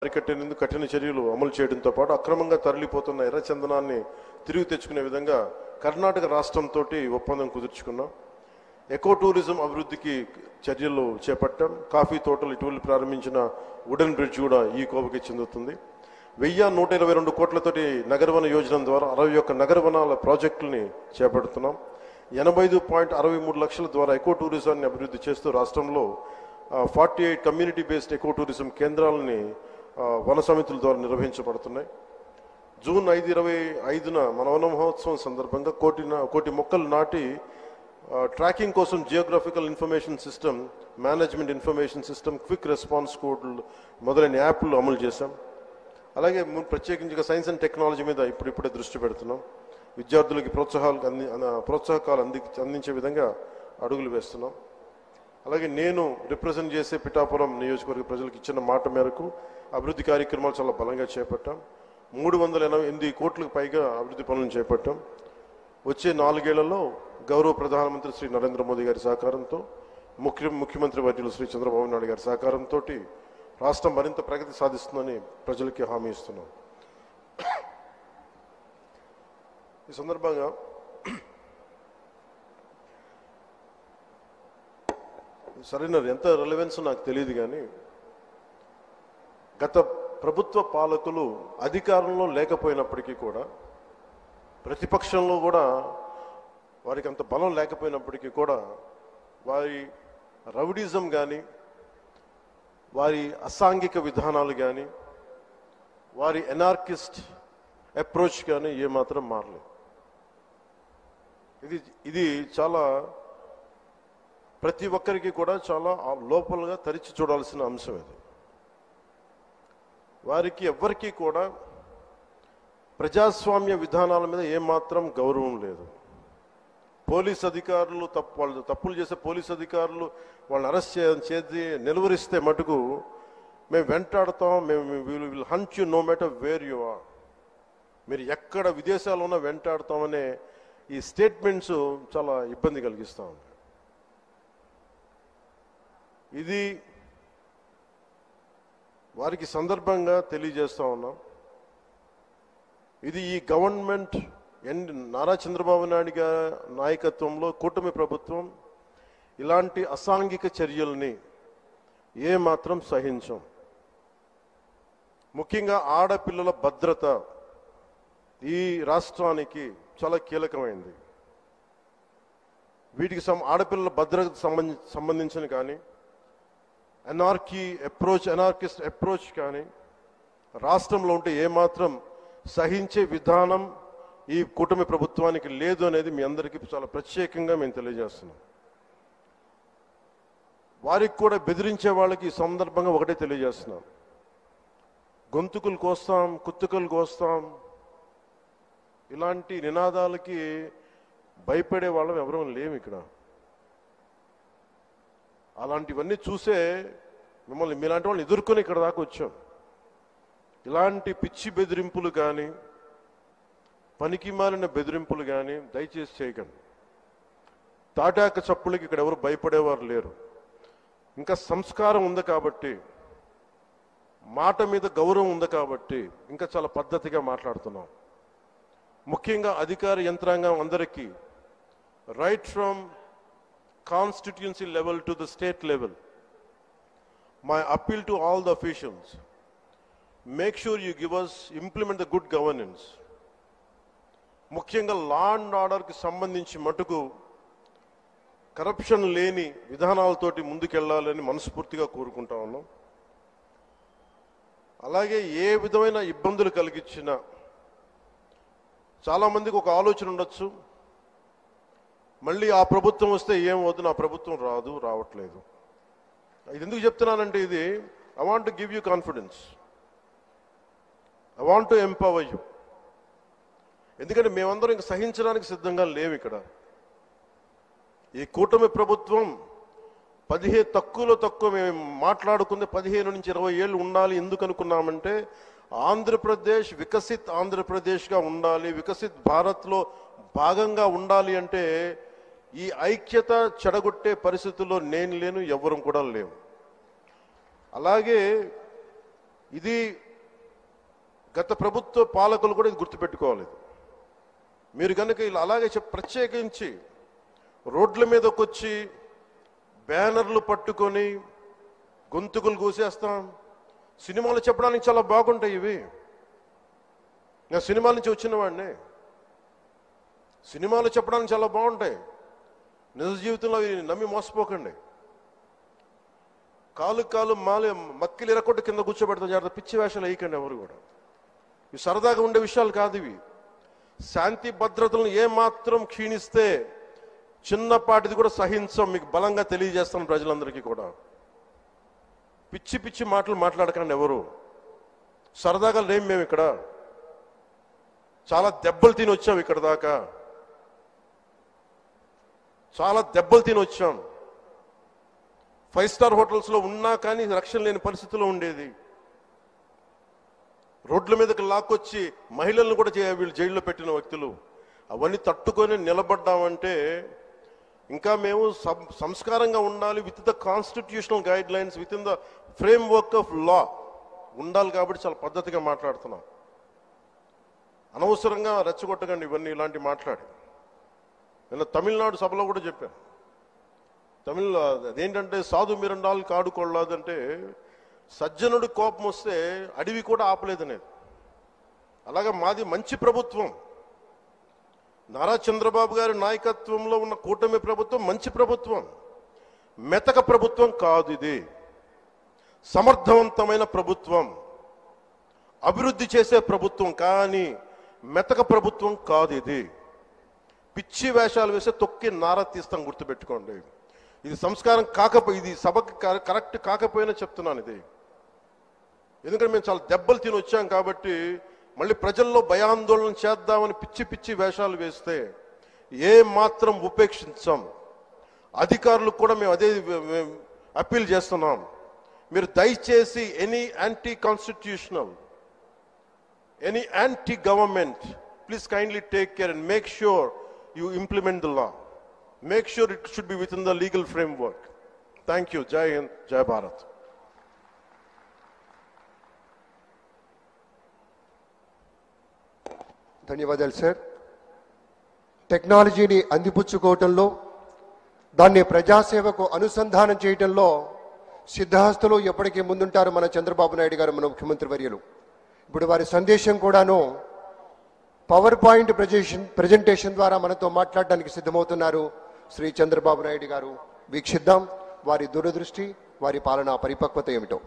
అరికట్టేందుకు కఠిన చర్యలు అమలు చేయడంతో పాటు అక్రమంగా తరలిపోతున్న ఎర్రచందనాన్ని తిరిగి తెచ్చుకునే విధంగా కర్ణాటక రాష్ట్రంతో ఒప్పందం కుదుర్చుకున్నాం. ఎకో టూరిజం అభివృద్ధికి చర్యలు చేపట్టాం. కాఫీ తోటలు ఇటీవల ప్రారంభించిన వుడెన్ బ్రిడ్జ్ కూడా ఈ కోవకి చెందుతుంది. 1122 కోట్లతోటి నగరవన యోజన ద్వారా 61 నగరవనాల ప్రాజెక్టుల్ని చేపడుతున్నాం. 85.63 లక్షల ద్వారా ఎకో టూరిజాన్ని అభివృద్ధి చేస్తూ రాష్ట్రంలో 48 కమ్యూనిటీ బేస్డ్ ఎకో టూరిజం కేంద్రాలని వన సమితుల ద్వారా నిర్వహించబడుతున్నాయి. జూన్ 5, 25న మన వన మహోత్సవం సందర్భంగా కోటి మొక్కలు నాటి ట్రాకింగ్ కోసం geographical information system, management information system, quick response కోడ్లు మొదలైన యాప్లు అమలు చేశాం. అలాగే ప్రత్యేకించి సైన్స్ అండ్ టెక్నాలజీ మీద ఇప్పుడిప్పుడే దృష్టి పెడుతున్నాం. విద్యార్థులకి ప్రోత్సాహకాలు అందించే విధంగా అడుగులు వేస్తున్నాం. అలాగే నేను రిప్రజెంట్ చేసే పిఠాపురం నియోజకవర్గ ప్రజలకు ఇచ్చిన మాట మేరకు అభివృద్ధి కార్యక్రమాలు చాలా బలంగా చేపట్టాం. 388 కోట్లకు పైగా అభివృద్ధి పనులను చేపట్టాం. వచ్చే 4 ఏళ్లలో గౌరవ ప్రధానమంత్రి శ్రీ నరేంద్ర మోదీ గారి సహకారంతో, ముఖ్యమంత్రి వర్యులు శ్రీ చంద్రబాబు నాయుడు గారి సహకారంతో రాష్ట్రం మరింత ప్రగతి సాధిస్తుందని ప్రజలకి హామీ ఇస్తున్నాం. ఈ సందర్భంగా సరైన ఎంత రెలవెన్స్ నాకు తెలియదు, కానీ గత ప్రభుత్వ పాలకులు అధికారంలో లేకపోయినప్పటికీ కూడా, ప్రతిపక్షంలో కూడా వారికి అంత బలం లేకపోయినప్పటికీ కూడా, వారి రౌడీజం కానీ, వారి అసాంఘిక విధానాలు కానీ, వారి ఎనార్కిస్ట్ అప్రోచ్ కానీ ఏమాత్రం మారలేదు. ఇది చాలా ప్రతి ఒక్కరికి కూడా చాలా లోపలగా తరిచి చూడాల్సిన అంశం. ఇది వారికి ఎవ్వరికీ కూడా ప్రజాస్వామ్య విధానాల మీద ఏమాత్రం గౌరవం లేదు. పోలీస్ అధికారులు వాళ్ళు తప్పులు చేసే పోలీస్ అధికారులు వాళ్ళని అరెస్ట్ చేసి నిలువరిస్తే మటుకు మేము వెంటాడతాం, మేము will hunt you no matter where you are, మీరు ఎక్కడ విదేశాల్లో ఉన్నా వెంటాడతామనే ఈ స్టేట్మెంట్స్ చాలా ఇబ్బంది కలిగిస్తూ ఉంది. ఇది వారికి సందర్భంగా తెలియజేస్తూ ఉన్నాం. ఇది ఈ గవర్నమెంట్ నారా చంద్రబాబు నాయుడు గారి నాయకత్వంలో కూటమి ప్రభుత్వం ఇలాంటి అసాంఘిక చర్యల్ని ఏమాత్రం సహించం. ముఖ్యంగా ఆడపిల్లల భద్రత ఈ రాష్ట్రానికి చాలా కీలకమైంది. వీటికి ఆడపిల్లల భద్రతకు సంబంధించిన కానీ, ఎనార్కిస్ట్ అప్రోచ్ కానీ రాష్ట్రంలో ఉంటే ఏమాత్రం సహించే విధానం ఈ కూటమి ప్రభుత్వానికి లేదు అనేది మీ అందరికీ చాలా ప్రత్యేకంగా మేము తెలియజేస్తున్నాం. వారికి కూడా బెదిరించే వాళ్ళకి ఈ సందర్భంగా ఒకటే తెలియజేస్తున్నాం, గొంతుకులు కోస్తాం, కుత్తుకలు కోస్తాం, ఇలాంటి నినాదాలకి భయపడే వాళ్ళం ఎవరూ లేము ఇక్కడ. అలాంటివన్నీ చూసే మీలాంటి వాళ్ళని ఎదుర్కొని ఇక్కడ దాకా వచ్చాం. ఇలాంటి పిచ్చి బెదిరింపులు కానీ, పనికి మాలిన బెదిరింపులు కానీ దయచేసి చేయకండి. తాటాక చప్పులకి ఇక్కడ ఎవరు భయపడేవారు లేరు. ఇంకా సంస్కారం ఉంది కాబట్టి, మాట మీద గౌరవం ఉంది కాబట్టి ఇంకా చాలా పద్ధతిగా మాట్లాడుతున్నాం. ముఖ్యంగా అధికార యంత్రాంగం అందరికీ, right from constituency level to the state level, my appeal to all the officials, make sure you implement the good governance. ముఖ్యంగా లా అండ్ ఆర్డర్కి సంబంధించి మటుకు కరప్షన్ లేని విధానాలతోటి ముందుకెళ్లాలని మనస్ఫూర్తిగా కోరుకుంటా ఉన్నాం. అలాగే ఏ విధమైన ఇబ్బందులు కలిగించినా, చాలామందికి ఒక ఆలోచన ఉండొచ్చు, మళ్ళీ ఆ ప్రభుత్వం వస్తే ఏమవుతుంది, నా ప్రభుత్వం రావట్లేదు. ఇది ఎందుకు చెప్తున్నానంటే, ఇది I want to give you confidence, I want to empower you. ఎందుకంటే మేమందరం ఇంక సహించడానికి సిద్ధంగా లేవు. ఇక్కడ ఈ కూటమి ప్రభుత్వం తక్కువ మేము మాట్లాడుకుంది 15 నుంచి 20 ఏళ్ళు ఉండాలి. ఎందుకు అనుకున్నామంటే, ఆంధ్రప్రదేశ్ వికసిత్ ఆంధ్రప్రదేశ్గా ఉండాలి, వికసిత్ భారత్లో భాగంగా ఉండాలి అంటే ఈ ఐక్యత చెడగొట్టే పరిస్థితుల్లో నేను లేను, ఎవరు కూడా లేవు. అలాగే ఇది గత ప్రభుత్వ పాలకులు కూడా ఇది గుర్తుపెట్టుకోవాలి. మీరు కనుక ఇలా అలాగే ప్రత్యేకించి రోడ్ల మీదకి వచ్చి బ్యానర్లు పట్టుకొని గొంతుకులు కూసేస్తాం, సినిమాలు చెప్పడానికి చాలా బాగుంటాయి ఇవి. నేను సినిమాల నుంచి వచ్చిన వాడిని, సినిమాలు చెప్పడానికి చాలా బాగుంటాయి. నిజ జీవితంలో అవి నమ్మి మోసపోకండి. కాలు మక్కిలు ఎరకొట్టు కింద కూర్చోబెడతాం. జాగ్రత్త, పిచ్చి వేషాలు వేయకండి ఎవరు కూడా. ఇవి సరదాగా ఉండే విషయాలు కాదు ఇవి. శాంతి భద్రతలను ఏమాత్రం క్షీణిస్తే చిన్నపాటిది కూడా సహించం. మీకు బలంగా తెలియజేస్తాను ప్రజలందరికీ కూడా. పిచ్చి పిచ్చి మాటలు మాట్లాడకండి ఎవరు. సరదాగా లేం మేము ఇక్కడ. చాలా దెబ్బలు తిని వచ్చాం ఇక్కడ దాకా, చాలా దెబ్బలు తిని వచ్చాం. 5 స్టార్ హోటల్స్లో ఉన్నా కానీ రక్షణ లేని పరిస్థితిలో ఉండేది. రోడ్ల మీదకి లాక్కొచ్చి మహిళలను కూడా వీళ్ళు జైల్లో పెట్టిన వ్యక్తులు. అవన్నీ తట్టుకొని నిలబడ్డామంటే ఇంకా మేము సంస్కారంగా ఉండాలి. With the constitutional guide lines, with in the frame work of law ఉండాలి. కాబట్టి చాలా పద్ధతిగా మాట్లాడుతున్నాం. అనవసరంగా రెచ్చగొట్టకండి ఇవన్నీ ఇలాంటి మాట్లాడి. నిన్న తమిళనాడు సభలో కూడా చెప్పాను. అదేంటంటే సాధు మిరండాలు కాడు కొడలాదంటే సజ్జనుడి కోపం వస్తే అడవి కూడా ఆపలేదనేది. అలాగే మాది మంచి ప్రభుత్వం. నారా చంద్రబాబు గారి నాయకత్వంలో ఉన్న కూటమి ప్రభుత్వం మంచి ప్రభుత్వం, మెతక ప్రభుత్వం కాదు. ఇది సమర్థవంతమైన ప్రభుత్వం, అభివృద్ధి చేసే ప్రభుత్వం, కానీ మెతక ప్రభుత్వం కాదు. ఇది పిచ్చి వేషాలు వేసే తొక్కి నారా తీస్తాం, గుర్తుపెట్టుకోండి. ఇది సంస్కారం ఇది సభకి కరెక్ట్ కాకపోయినా చెప్తున్నాను ఇది. ఎందుకంటే మేము చాలా దెబ్బలు తిని వచ్చాం కాబట్టి మళ్ళీ ప్రజల్లో భయాందోళన చేద్దామని పిచ్చి పిచ్చి వేషాలు వేస్తే ఏ మాత్రం ఉపేక్షించాం. అధికారులకు కూడా మేము అదే అప్పీల్ చేస్తున్నాం. మీరు దయచేసి any anti constitutional, any anti government, please kindly take care and make sure you implement the law. Make sure it should be within the legal framework. Thank you. Jai Hind, Jai Bharat. ధన్యవాదాలు sir. టెక్నాలజీని అందిపుచ్చుకోవటంలో, దాన్ని ప్రజాసేవకు అనుసంధానం చేయటంలో సిద్ధహస్తులు ఎప్పటికీ ముందుంటారు మన చంద్రబాబు నాయుడు గారు, మన ముఖ్యమంత్రి వర్యులు. ఇప్పుడు వారి సందేశం కూడాను పవర్ పాయింట్ ప్రజెంటేషన్ ద్వారా మనతో మాట్లాడడానికి సిద్ధమవుతున్నారు శ్రీ చంద్రబాబు నాయుడు గారు. వీక్షిద్దాం వారి దూరదృష్టి, వారి పాలనా పరిపక్వత ఏమిటో.